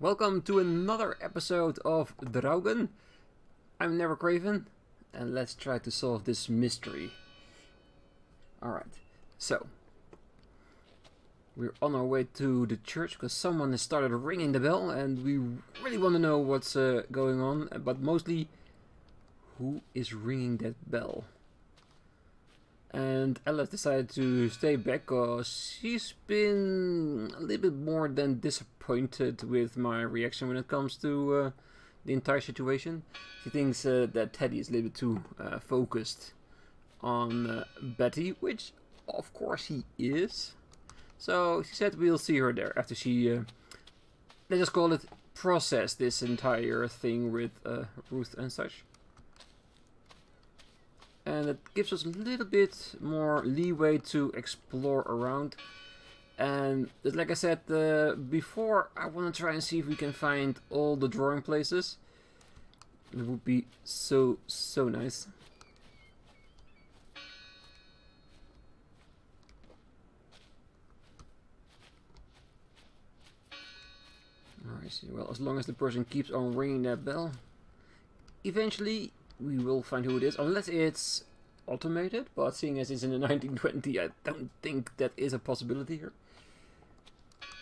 Welcome to another episode of Draugen. I'm Nevercraven, and let's try to solve this mystery. Alright, so we're on our way to the church because someone has started ringing the bell and we really want to know what's going on, but mostly who is ringing that bell. And Ella decided to stay back because she's been a little bit more than disappointed with my reaction when it comes to the entire situation. She thinks that Teddy is a little bit too focused on Betty, which of course he is. So she said we'll see her there after she, let's just call it, process this entire thing with Ruth and such. And it gives us a little bit more leeway to explore around. And like I said before, I want to try and see if we can find all the drawing places. It would be so nice. Alright, well, as long as the person keeps on ringing that bell, eventually we will find who it is, unless it's automated, but seeing as it's in the 1920, I don't think that is a possibility here.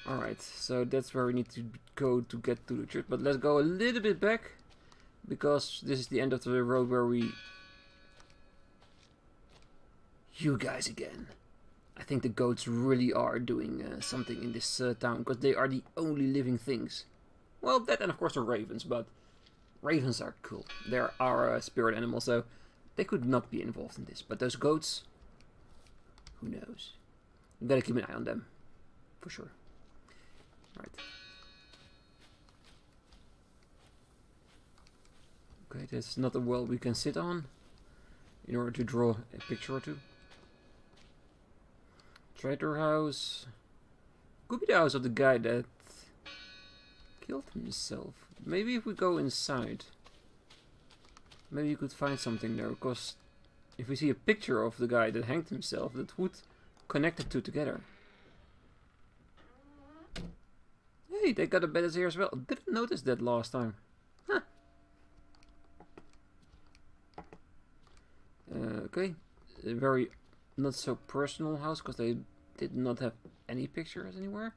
Alright, so that's where we need to go to get to the church, but let's go a little bit back, because this is the end of the road where we... You guys again. I think the goats really are doing something in this town, because they are the only living things. Well, that and of course the ravens, but ravens are cool. They're our spirit animals, so they could not be involved in this. But those goats, who knows? We gotta keep an eye on them, for sure. Right. Okay, that's not a well we can sit on in order to draw a picture or two. Trader house. Could be the house of the guy that killed himself. Maybe if we go inside, maybe you could find something there, because if we see a picture of the guy that hanged himself, that would connect the two together. Hey, they got a bed here as well. Didn't notice that last time. Huh. Okay, a very not so personal house, because they did not have any pictures anywhere.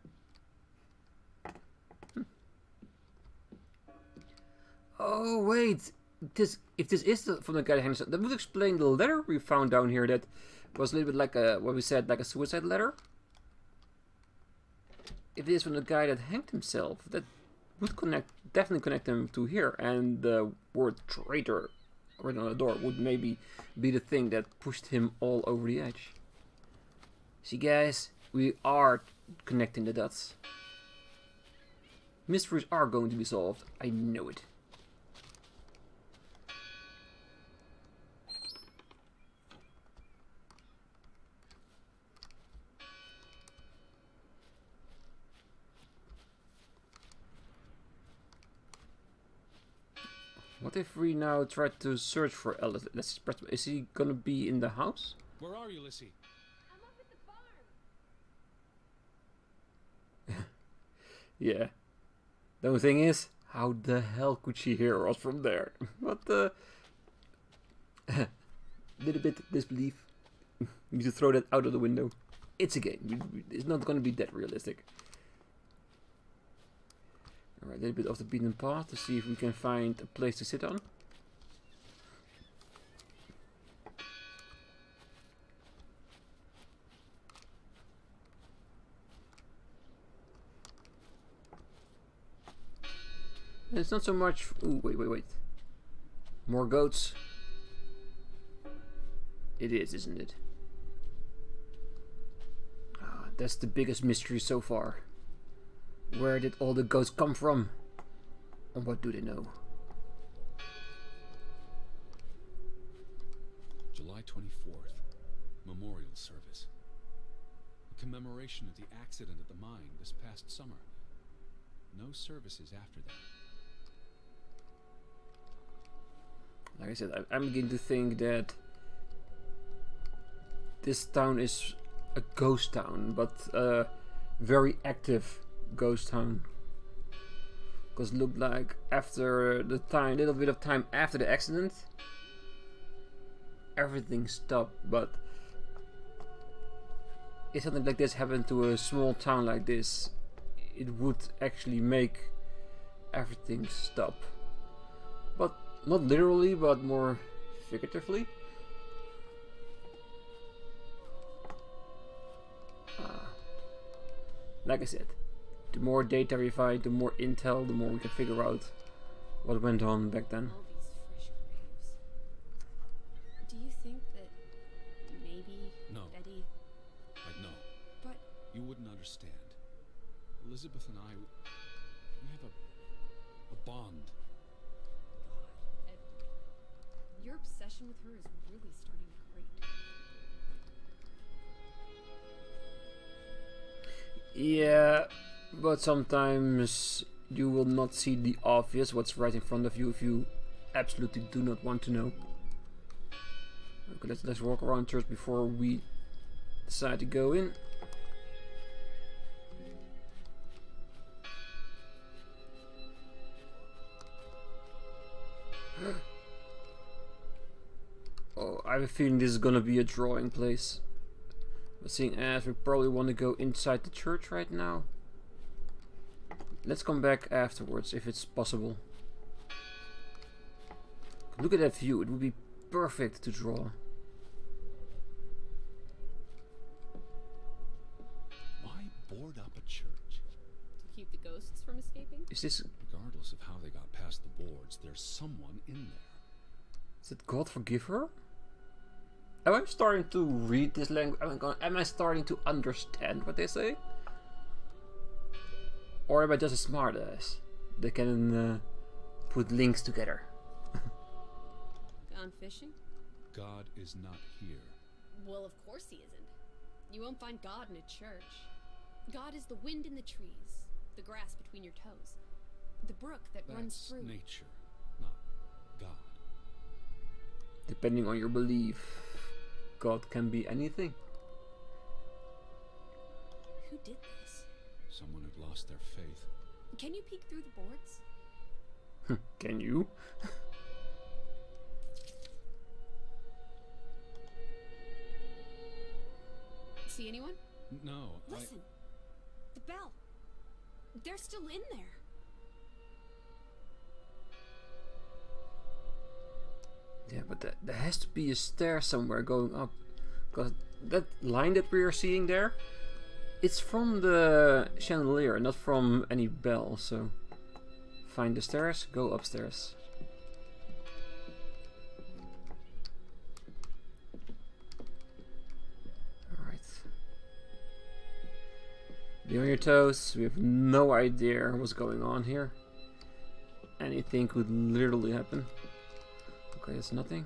Oh wait, if this is from the guy that hangs up, that would explain the letter we found down here. That was a little bit like a, what we said, like a suicide letter. If it is from the guy that hanged himself, that would definitely connect them to here, and the word traitor written on the door would maybe be the thing that pushed him all over the edge. See guys, we are connecting the dots. Mysteries are going to be solved, I know it. What if we now try to search for Ellis? Let's press. Is he gonna be in the house? Where are you, Lissie? I'm up at the barn. Yeah. The only thing is, how the hell could she hear us from there? But little bit disbelief. You need to throw that out of the window. It's a game. It's not gonna be that realistic. Alright, a little bit off the beaten path to see if we can find a place to sit on. And it's not so much... Ooh, wait. More goats. It is, isn't it? Ah, that's the biggest mystery so far. Where did all the goats come from? And what do they know? July 24th. Memorial service. A commemoration of the accident at the mine this past summer. No services after that. Like I said, I'm beginning to think that this town is a ghost town, but very active ghost town. Because it looked like after the time, little bit of time after the accident, everything stopped. But if something like this happened to a small town like this, it would actually make everything stop. But not literally, but more figuratively. Like I said, the more data we find, the more intel, the more we can figure out what went on back then. All these fresh graves. Do you think that maybe No. Betty? No, But you wouldn't understand. Elizabeth and I, we have a bond. God, Edward, your obsession with her is really starting to grate. Yeah, but sometimes you will not see the obvious, what's right in front of you, if you absolutely do not want to know. Okay, let's walk around church before we decide to go in. Oh, I have a feeling this is gonna be a drawing place. But seeing as we probably want to go inside the church right now, let's come back afterwards if it's possible. Look at that view, it would be perfect to draw. Why board up a church? To keep the ghosts from escaping? Is this... Regardless of how they got past the boards, there's someone in there. Did God forgive her? Am I starting to read this language? Am I starting to understand what they say? Or am I just a smartass that can put links together? Gone fishing? God is not here. Well, of course he isn't. You won't find God in a church. God is the wind in the trees, the grass between your toes, the brook that runs That's through. nature, not God. Depending on your belief, God can be anything. Who did this? Someone who'd lost their faith. Can you peek through the boards? Can you? See anyone? No, Listen. The bell. They're still in there. Yeah, but there has to be a stair somewhere going up. Because that line that we are seeing there, it's from the chandelier, not from any bell. So find the stairs, go upstairs. Alright. Be on your toes. We have no idea what's going on here. Anything could literally happen. Okay, it's nothing.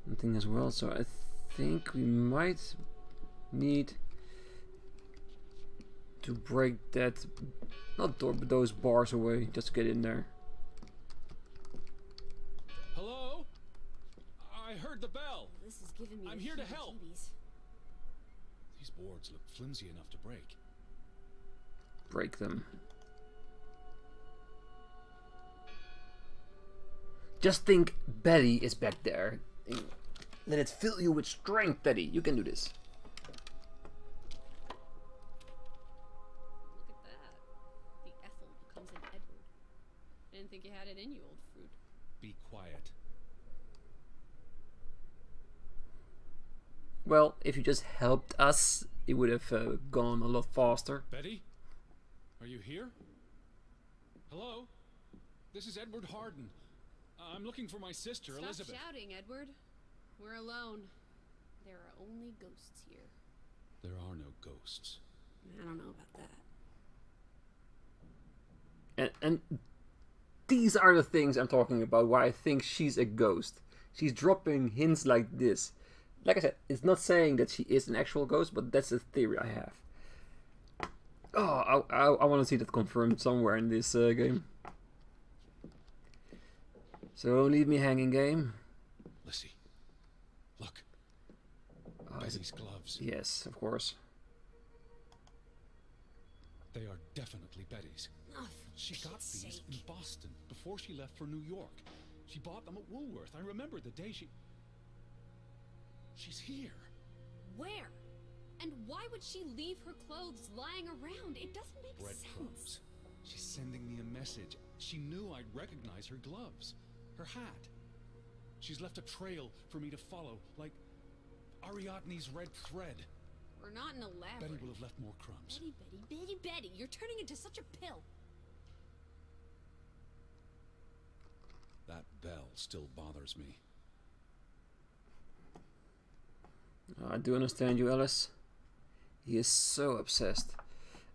Nothing as well, so I think we might need to break that, not door, but those bars away, just to get in there. Hello? I heard the bell. This is giving me I'm the here to help. heebie-jeebies. These boards look flimsy enough to break. Break them. Just think Betty is back there. Let it fill you with strength, Betty. You can do this. Look at that. The Ethel becomes an Edward. Didn't think you had it in you, old fruit. Be quiet. Well, if you just helped us, it would have gone a lot faster. Betty? Are you here? Hello? This is Edward Harden. I'm looking for my sister, Stop Elizabeth. shouting, Edward. We're alone. There are only ghosts here. There are no ghosts. I don't know about that. And these are the things I'm talking about, why I think she's a ghost. She's dropping hints like this. Like I said, it's not saying that she is an actual ghost, but that's the theory I have. Oh, I want to see that confirmed somewhere in this game. So don't leave me hanging, game. Lissie, Betty's gloves. Yes, of course. They are definitely Betty's. Oh, She for got Pete's these sake. in Boston before she left for New York. She bought them at Woolworth. I remember the day she's here. Where? And why would she leave her clothes lying around? It doesn't make Breadcrumbs. sense. She's sending me a message. She knew I'd recognize her gloves, her hat. She's left a trail for me to follow, like Ariadne's red thread. We're not in a lab. Betty will have left more crumbs. Betty, you're turning into such a pill. That bell still bothers me. I do understand you, Alice. He is so obsessed.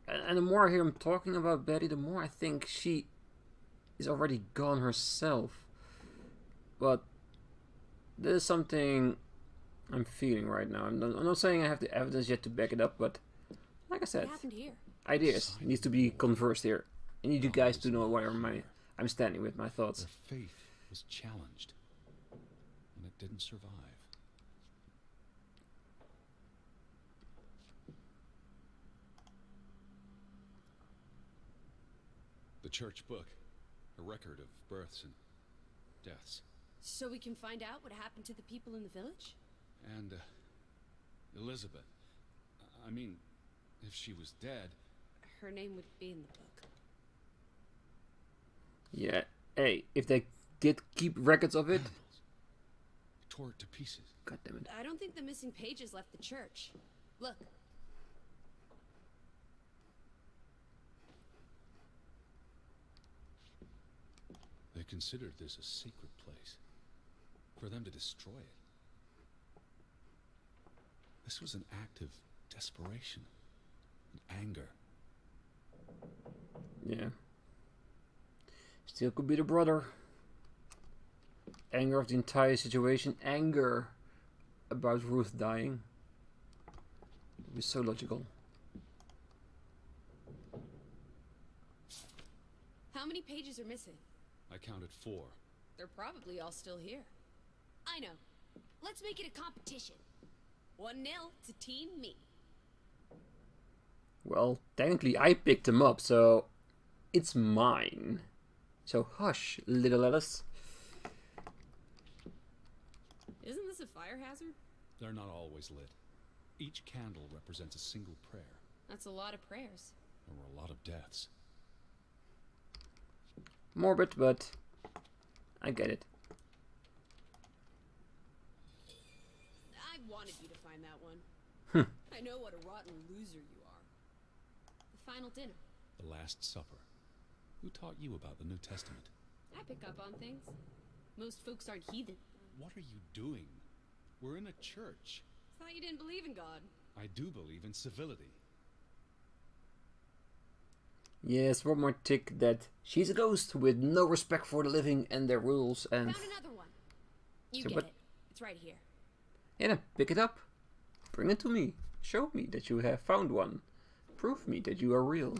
And the more I hear him talking about Betty, the more I think she is already gone herself. But there's something I'm feeling right now. I'm not saying I have the evidence yet to back it up, but like I said, What happened here? ideas needs to be conversed here. I need you guys to know where I'm standing with my thoughts. Their faith was challenged, and it didn't survive. The church book, a record of births and deaths. So we can find out what happened to the people in the village? And Elizabeth. I mean, if she was dead, Her name would be in the book. Yeah, hey, if they did keep records of it, cannibals. They tore it to pieces. god damn it. I don't think the missing pages left the church. Look. They considered this a sacred place. For them to destroy it. This was an act of desperation and anger. Yeah. Still could be the brother. Anger of the entire situation. Anger about Ruth dying. It was so logical. How many pages are missing? I counted 4. They're probably all still here. I know. Let's make it a competition. 1-0 to Team Me. Well, technically I picked him up, so it's mine. So hush, little Alice. Isn't this a fire hazard? They're not always lit. Each candle represents a single prayer. That's a lot of prayers. There were a lot of deaths. Morbid, but I get it. I wanted you to find that one. I know what a rotten loser you are. The final dinner. The Last Supper. Who taught you about the New Testament? I pick up on things. Most folks aren't heathen. What are you doing? We're in a church. Thought you didn't believe in God. I do believe in civility. Yes, one more tick that she's a ghost with no respect for the living and their rules and... Found another one. You So get what- it. It's right here. Yeah, then pick it up. Bring it to me. Show me that you have found one. Prove me that you are real.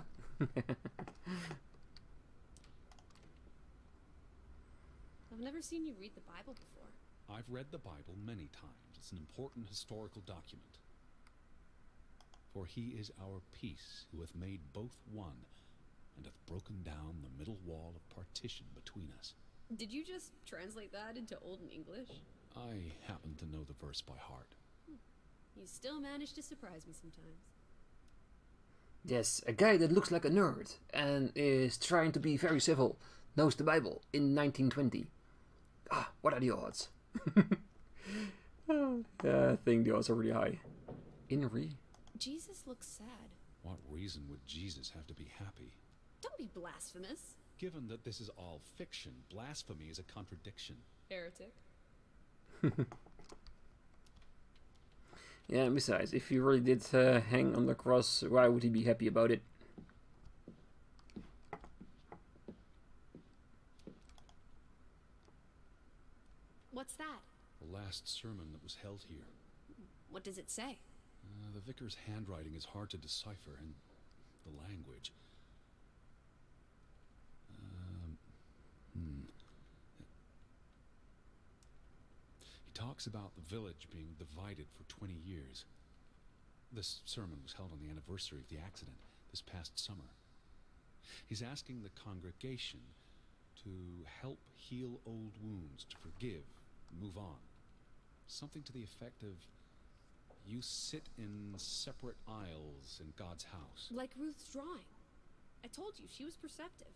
I've never seen you read the Bible before. I've read the Bible many times. It's an important historical document. For he is our peace, who hath made both one, and hath broken down the middle wall of partition between us. Did you just translate that into Olden English? I happen to know the verse by heart. You still manage to surprise me sometimes. Yes, a guy that looks like a nerd and is trying to be very civil knows the Bible in 1920. Ah, what are the odds? I think the odds are really high. Inri? Jesus looks sad. What reason would Jesus have to be happy? Don't be blasphemous. Given that this is all fiction, blasphemy is a contradiction. Heretic. Yeah, and besides, if he really did hang on the cross, why would he be happy about it? What's that? The last sermon that was held here. What does it say? The vicar's handwriting is hard to decipher, and the language. He talks talks about the village being divided for 20 years. This sermon was held on the anniversary of the accident this past summer. He's asking the congregation to help heal old wounds, to forgive, move on. Something to the effect of, you sit in separate aisles in God's house. Like Ruth's drawing. I told you, she was perceptive.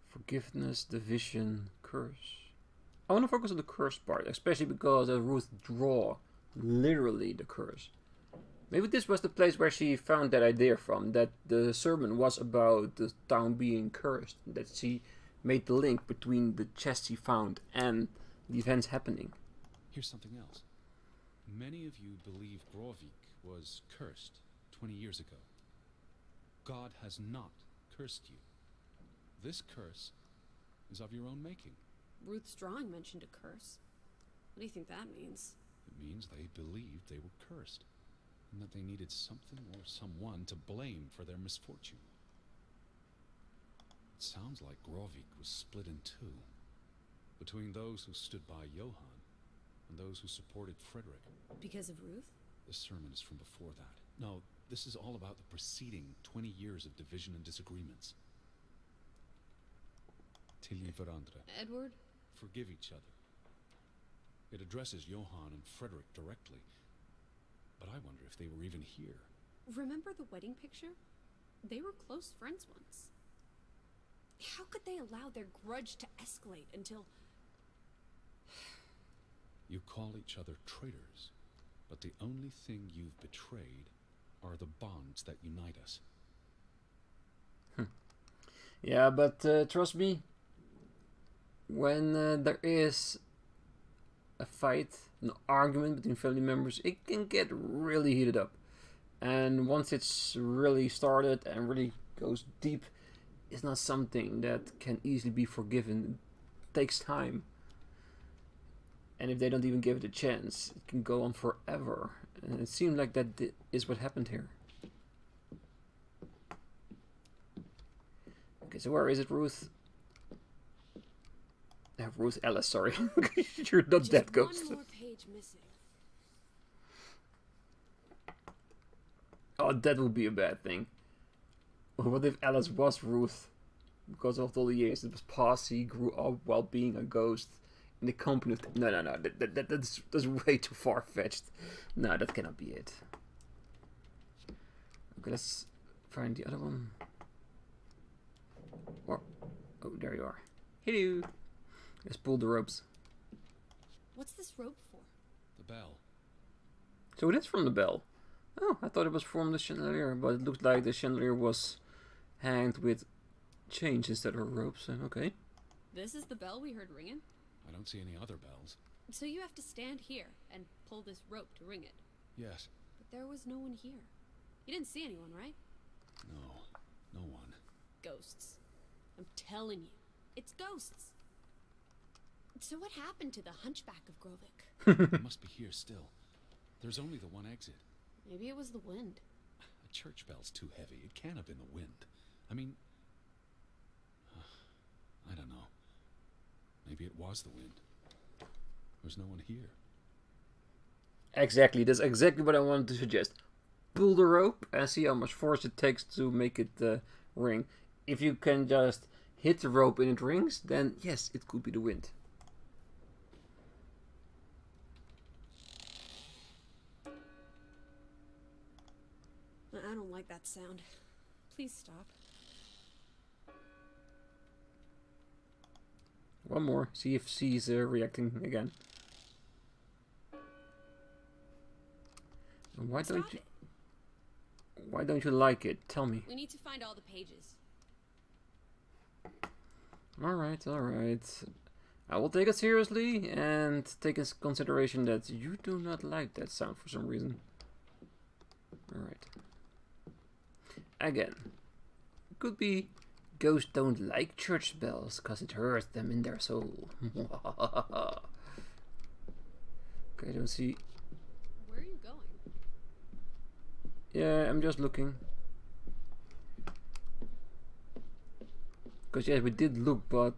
Forgiveness, division, curse. I want to focus on the curse part, especially because Ruth draw literally the curse. Maybe this was the place where she found that idea from, that the sermon was about the town being cursed, that she made the link between the chest she found and the events happening. Here's something else. Many of you believe Grovik was cursed 20 years ago. God has not cursed you. This curse is of your own making. Ruth's drawing mentioned a curse. What do you think that means? It means they believed they were cursed, and that they needed something or someone to blame for their misfortune. It sounds like Grovik was split in two, between those who stood by Johann and those who supported Frederick. Because of Ruth? This sermon is from before that. No, this is all about the preceding 20 years of division and disagreements. Tilly Verandre. Edward? Forgive each other. It addresses Johann and Frederick directly, but I wonder if they were even here. Remember the wedding picture? They were close friends once. How could they allow their grudge to escalate until... You call each other traitors, but the only thing you've betrayed are the bonds that unite us. Yeah, but trust me, when there is a fight, an argument between family members, it can get really heated up. And once it's really started and really goes deep, it's not something that can easily be forgiven. It takes time. And if they don't even give it a chance, it can go on forever. And it seemed like that is what happened here. Okay, so where is it, Ruth? Ruth Ellis, sorry. You're not that ghost. Just one more page missing. Oh, that would be a bad thing. What if Alice was Ruth? Because of all the years it was past, he grew up while being a ghost in the company of... No. That's way too far-fetched. No, that cannot be it. Okay, let's find the other one. Oh, there you are. Hello. Let's pull the ropes. What's this rope for? The bell. So it is from the bell. Oh, I thought it was from the chandelier, but it looked like the chandelier was hanged with chains instead of ropes. Okay. This is the bell we heard ringing? I don't see any other bells. So you have to stand here and pull this rope to ring it. Yes. But there was no one here. You didn't see anyone, right? No one. Ghosts. I'm telling you, it's ghosts. So what happened to the hunchback of Grovik? It must be here still. There's only the one exit. Maybe it was the wind. A church bell's too heavy. It can't have been the wind. I mean... I don't know. Maybe it was the wind. There's no one here. Exactly, that's exactly what I wanted to suggest. Pull the rope and see how much force it takes to make it ring. If you can just hit the rope and it rings, then yes, it could be the wind. I don't like that sound. Please stop. One more, see if she's reacting again. And why don't you like it? Tell me. We need to find all the pages. Alright. I will take it seriously and take into consideration that you do not like that sound for some reason. Alright. Again. Could be ghosts don't like church bells because it hurts them in their soul. Okay, I don't see... Where are you going? Yeah, I'm just looking. Because yes, we did look, but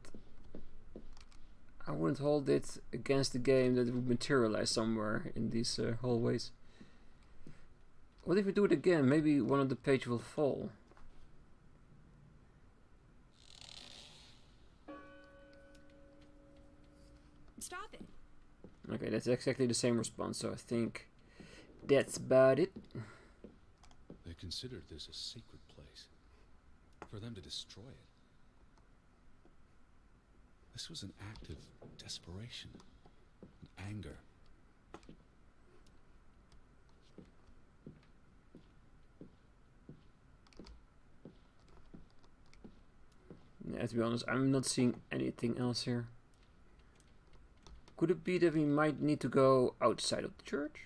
I wouldn't hold it against the game that it would materialize somewhere in these hallways. What if we do it again? Maybe one of the pages will fall. Stop it. Okay, that's exactly the same response, so I think that's about it. They considered this a sacred place. For them to destroy it. This was an act of desperation, and anger. Yeah, to be honest, I'm not seeing anything else here. Could it be that we might need to go outside of the church?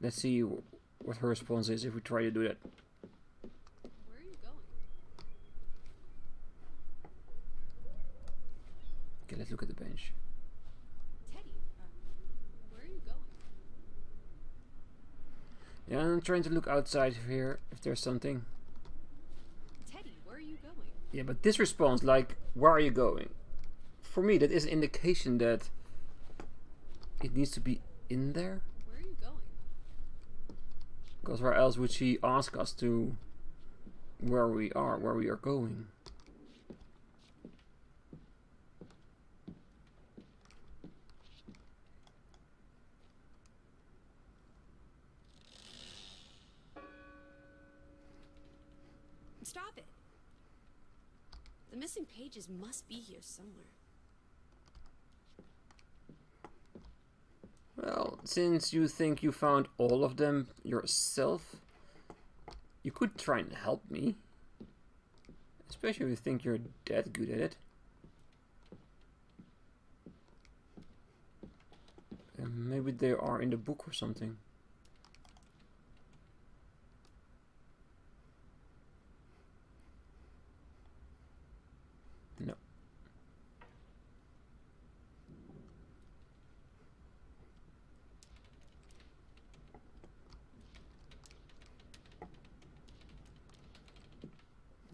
Let's see what her response is if we try to do that. Where are you going? Okay, let's look at the bench. Teddy, where are you going? Yeah, I'm trying to look outside here if there's something. Teddy, where are you going? Yeah, but this response, like, where are you going? For me, that is an indication that it needs to be in there. Where are you going? Because where else would she ask us to where we are going? Stop it. The missing pages must be here somewhere. Well, since you think you found all of them yourself, you could try and help me. Especially if you think you're that good at it. Maybe they are in the book or something. No.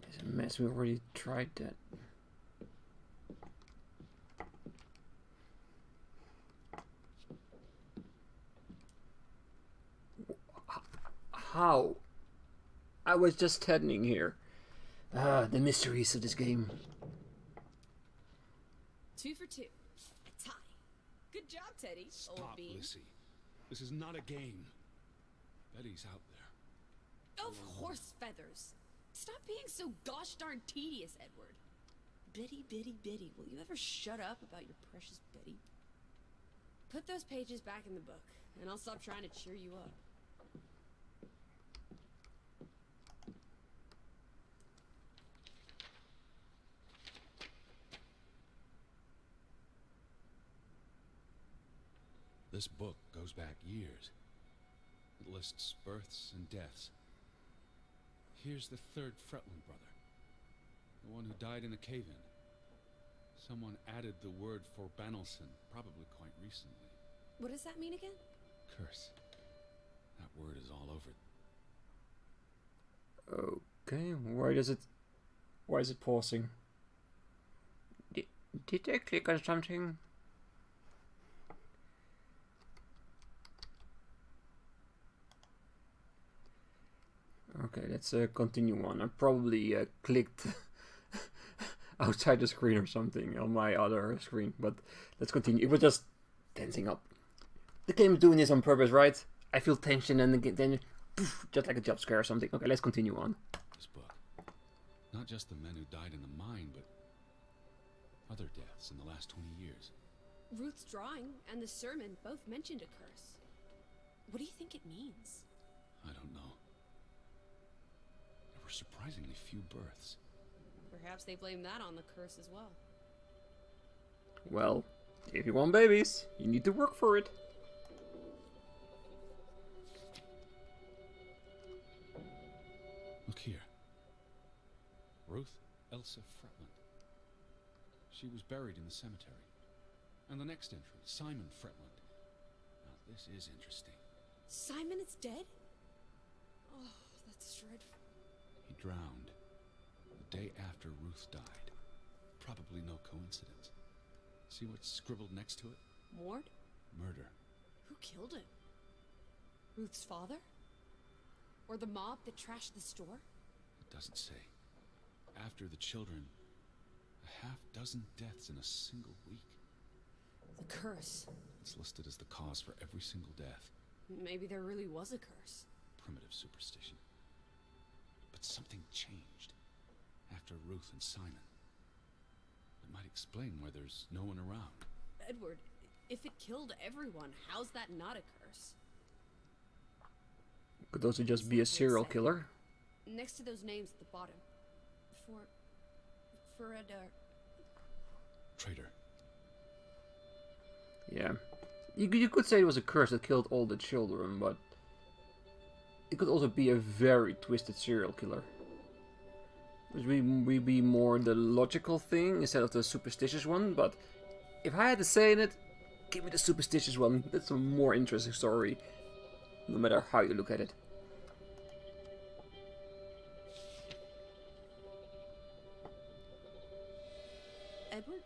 It's a mess, we already tried that. How? I was just standing here. The mysteries of this game. 2 for 2. A tie. Good job, Teddy. Old Stop, bean. Lissie. This is not a game. Betty's out there. Of horse feathers. Stop being so gosh darn tedious, Edward. Biddy, biddy, biddy. Will you ever shut up about your precious Betty? Put those pages back in the book, and I'll stop trying to cheer you up. This book goes back years. It lists births and deaths. Here's the third Fretland brother. The one who died in a cave-in. Someone added the word for Banelson, probably quite recently. What does that mean again? Curse. That word is all over. Okay, why is it pausing? Did I click on something? Okay, let's continue on. I probably clicked outside the screen or something on my other screen, but let's continue. It was just tensing up. The game is doing this on purpose, right? I feel tension and then poof, just like a jump scare or something. Okay, let's continue on. This book. Not just the men who died in the mine, but other deaths in the last 20 years. Ruth's drawing and the sermon both mentioned a curse. What do you think it means? I don't know. There were surprisingly few births. Perhaps they blame that on the curse as well. Well, if you want babies, you need to work for it. Look here. Ruth Elsa Fretland. She was buried in the cemetery. And the next entry, Simon Fretland. Now this is interesting. Simon is dead? Oh, that's dreadful. He drowned the day after Ruth died. Probably no coincidence. See what's scribbled next to it? Mord? Murder. Who killed him? Ruth's father? Or the mob that trashed the store? It doesn't say. After the children, a half-dozen deaths in a single week. The curse. It's listed as the cause for every single death. Maybe there really was a curse. Primitive superstition. But something changed after Ruth and Simon. It might explain why there's no one around. Edward, if it killed everyone, how's that not a curse? Could also just be a serial killer. Next to those names at the bottom. Traitor. Yeah. You could say it was a curse that killed all the children, but it could also be a very twisted serial killer. Which would be more the logical thing instead of the superstitious one, but if I had to say it, give me the superstitious one. That's a more interesting story, no matter how you look at it. Edward?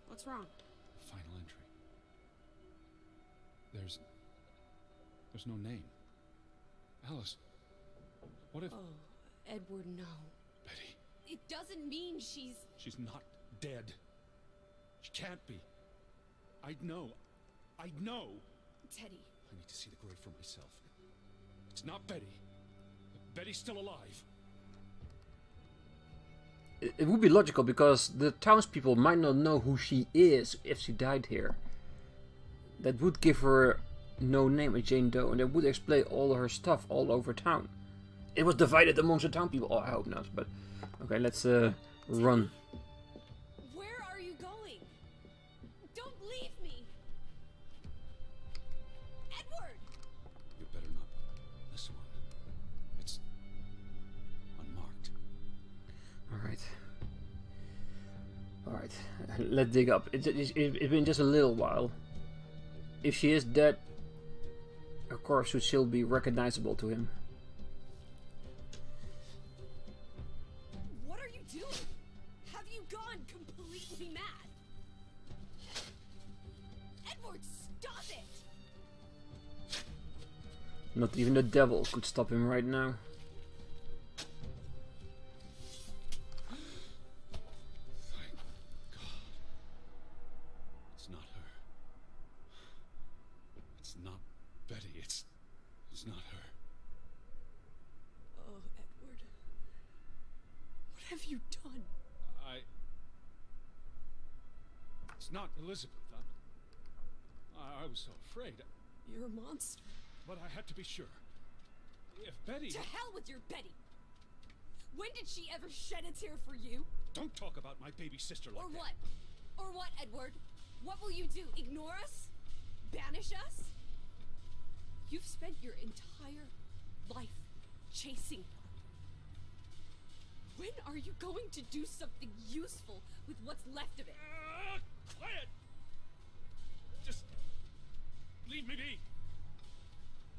What's wrong? Final entry. There's no name. Alice, what if... Oh, Edward, no. Betty, It doesn't mean she's... she's not dead. She can't be. I'd know. Teddy. I need to see the grave for myself. It's not Betty. Betty's still alive. It would be logical because the townspeople might not know who she is if she died here. That would give her no name as Jane Doe, and that would explain all her stuff all over town. It was divided amongst the town people. Oh, I hope not, but okay, let's run. Where are you going? Don't leave me! Edward! You better not. This one. It's unmarked. Alright, let's dig up. It's been just a little while. If she is dead, her corpse should still be recognizable to him. What are you doing? Have you gone completely mad? Edward, stop it! Not even the devil could stop him right now. Thank God. It's not her. It's not Betty. It's not her. Oh, Edward. What have you done? It's not Elizabeth. I was so afraid. You're a monster. But I had to be sure. If Betty... To hell with your Betty! When did she ever shed a tear for you? Don't talk about my baby sister like Or that. what? Or what, Edward? What will you do? Ignore us? Banish us? You've spent your entire life chasing her. When are you going to do something useful with what's left of it? Quiet! Just... leave me be.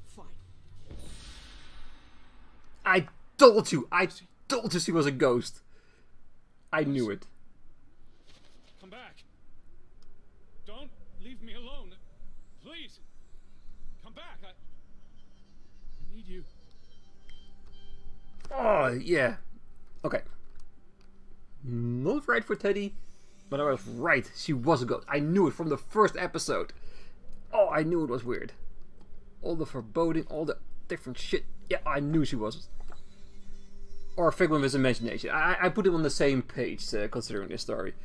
Fine. I told you she was a ghost. I knew it. Come back. Don't leave me alone. Please. Come back. I need you. Oh, yeah. Okay. Not right for Teddy, but I was right. She was a ghost. I knew it from the first episode. Oh, I knew it was weird. All the foreboding, all the different shit. Yeah, I knew she was. Or a figment of his imagination. I put him on the same page, considering this story.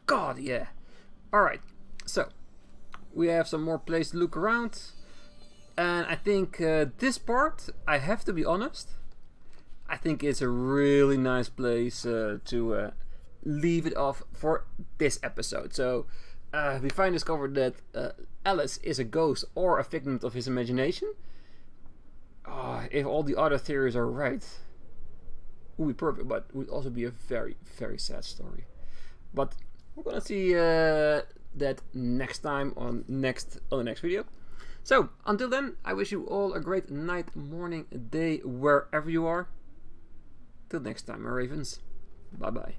God, yeah. Alright, so. We have some more place to look around. And I think this part, I have to be honest, I think it's a really nice place to leave it off for this episode. So, we finally discovered that Alice is a ghost or a figment of his imagination. If all the other theories are right, it would be perfect, but it would also be a very, very sad story. But we're gonna see that next time on the next video. So, until then, I wish you all a great night, morning, day, wherever you are. Till next time, my ravens. Bye bye.